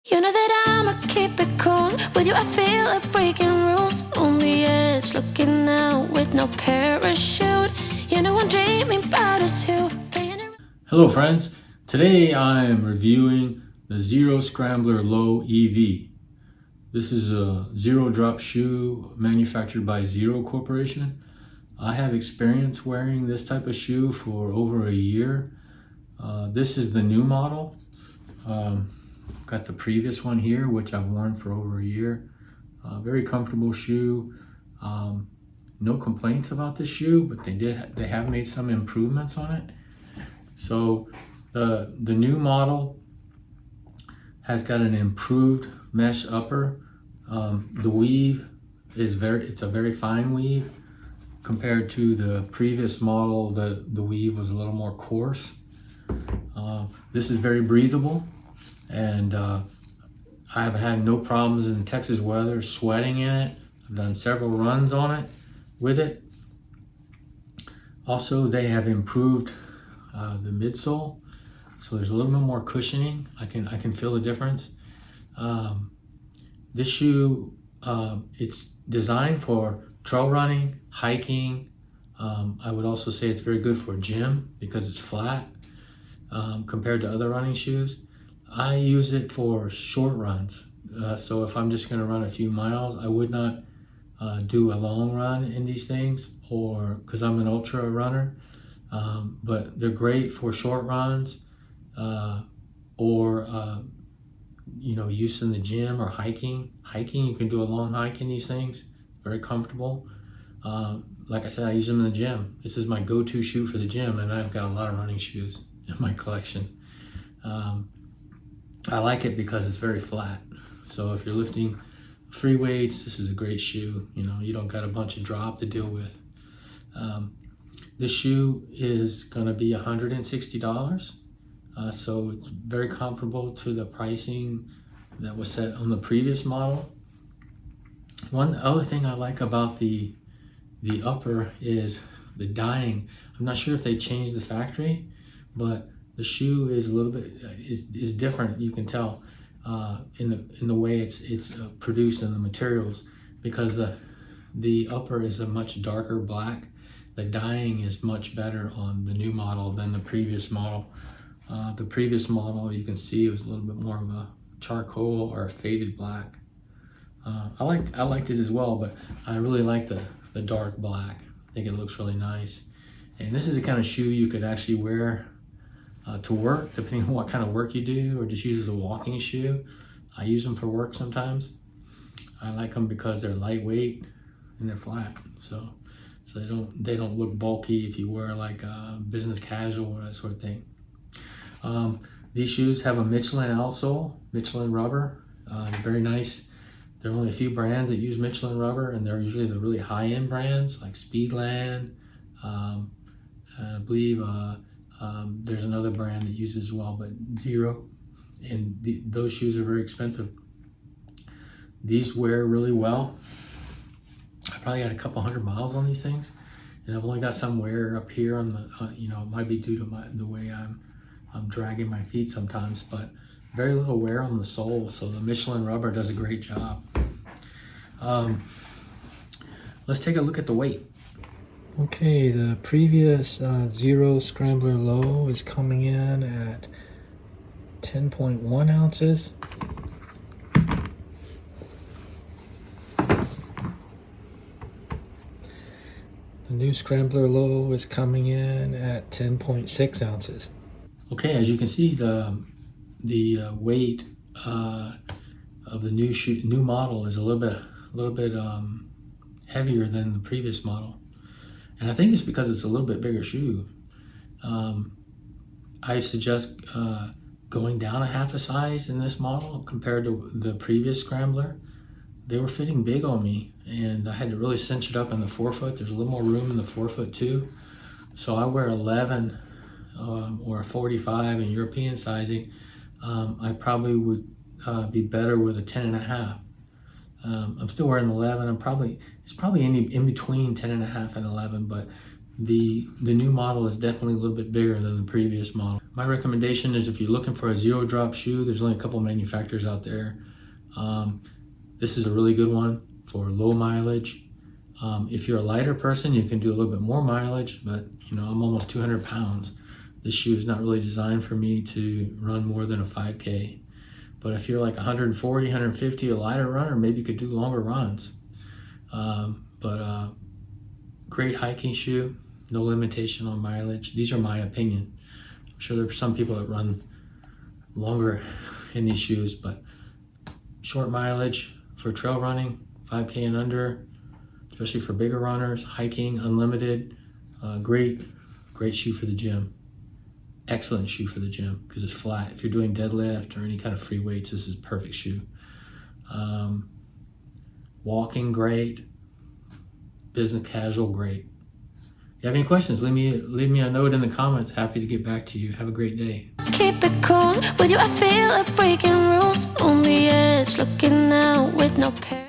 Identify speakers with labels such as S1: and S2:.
S1: You know that I'ma keep it cool. With you I feel like breaking rules. On the edge, looking out with no parachute. You know I'm dreaming about us too.
S2: Hello friends, today I am reviewing the Xero Scrambler Low EV. This is a zero drop shoe manufactured by Xero Corporation. I have experience wearing this type of shoe for over a year. This is the new model. Got the previous one here, which I've worn for over a year. Very comfortable shoe. No complaints about this shoe, but they have made some improvements on it. So the new model has got an improved mesh upper. The weave is it's a very fine weave compared to the previous model. The weave was a little more coarse. This is very breathable, and I've had no problems in Texas weather sweating in it. I've done several runs on it with it. Also, they have improved the midsole, so there's a little bit more cushioning. I can feel the difference. This shoe, it's designed for trail running, hiking. I would also say it's very good for gym because it's flat compared to other running shoes. I use it for short runs. So if I'm just going to run a few miles, I would not do a long run in these things, or because I'm an ultra runner. But they're great for short runs or use in the gym or hiking. Hiking, you can do a long hike in these things. Very comfortable. Like I said, I use them in the gym. This is my go-to shoe for the gym, and I've got a lot of running shoes in my collection. I like it because it's very flat. So if you're lifting free weights, this is a great shoe. You don't got a bunch of drop to deal with. This shoe is going to be $160, so it's very comparable to the pricing that was set on the previous model. One other thing I like about the upper is the dyeing. I'm not sure if they changed the factory, but the shoe is a little bit is different. You can tell in the way it's produced in the materials, because the upper is a much darker black. The dyeing is much better on the new model than the previous model. The previous model, you can see it was a little bit more of a charcoal or a faded black. I liked it as well, but I really like the dark black. I think it looks really nice. And this is the kind of shoe you could actually wear to work, depending on what kind of work you do, or just use as a walking shoe. I use them for work sometimes. I like them because they're lightweight and they're flat. So they don't look bulky if you wear like business casual or that sort of thing. These shoes have a Michelin outsole, Michelin rubber. Very nice. There are only a few brands that use Michelin rubber, and they're usually the really high-end brands like Speedland. I believe there's another brand that uses as well, but Xero. And those shoes are very expensive. These wear really well. I probably got a couple hundred miles on these things, and I've only got some wear up here on the, it might be due to the way I'm dragging my feet sometimes, but very little wear on the sole. So the Michelin rubber does a great job. Let's take a look at the weight. Okay, the previous Xero Scrambler Low is coming in at 10.1 ounces. The new Scrambler Low is coming in at 10.6 ounces. Okay, as you can see, the weight of the new model is a little bit heavier than the previous model, and I think it's because it's a little bit bigger shoe. I suggest going down a half a size in this model compared to the previous Scrambler. They were fitting big on me, and I had to really cinch it up in the forefoot. There's a little more room in the forefoot too. So I wear 11 or 45 in European sizing. I probably would be better with a 10.5. I'm still wearing 11. It's probably in between 10.5 and 11, but The new model is definitely a little bit bigger than the previous model. My recommendation is if you're looking for a zero drop shoe, there's only a couple manufacturers out there. This is a really good one for low mileage. If you're a lighter person, you can do a little bit more mileage, but you know, I'm almost 200 pounds. This shoe is not really designed for me to run more than a 5K. But if you're like 140, 150, a lighter runner, maybe you could do longer runs. Great hiking shoe, no limitation on mileage. These are my opinion. I'm sure there are some people that run longer in these shoes, but short mileage for trail running, 5K and under, especially for bigger runners, hiking, unlimited, great shoe for the gym. Excellent shoe for the gym because it's flat. If you're doing deadlift or any kind of free weights, this is a perfect shoe. Walking, great. Business casual, great. If you have any questions, leave me a note in the comments. Happy to get back to you. Have a great day.
S1: Keep it cool with you. I feel like breaking rules on the edge, looking out with no pair.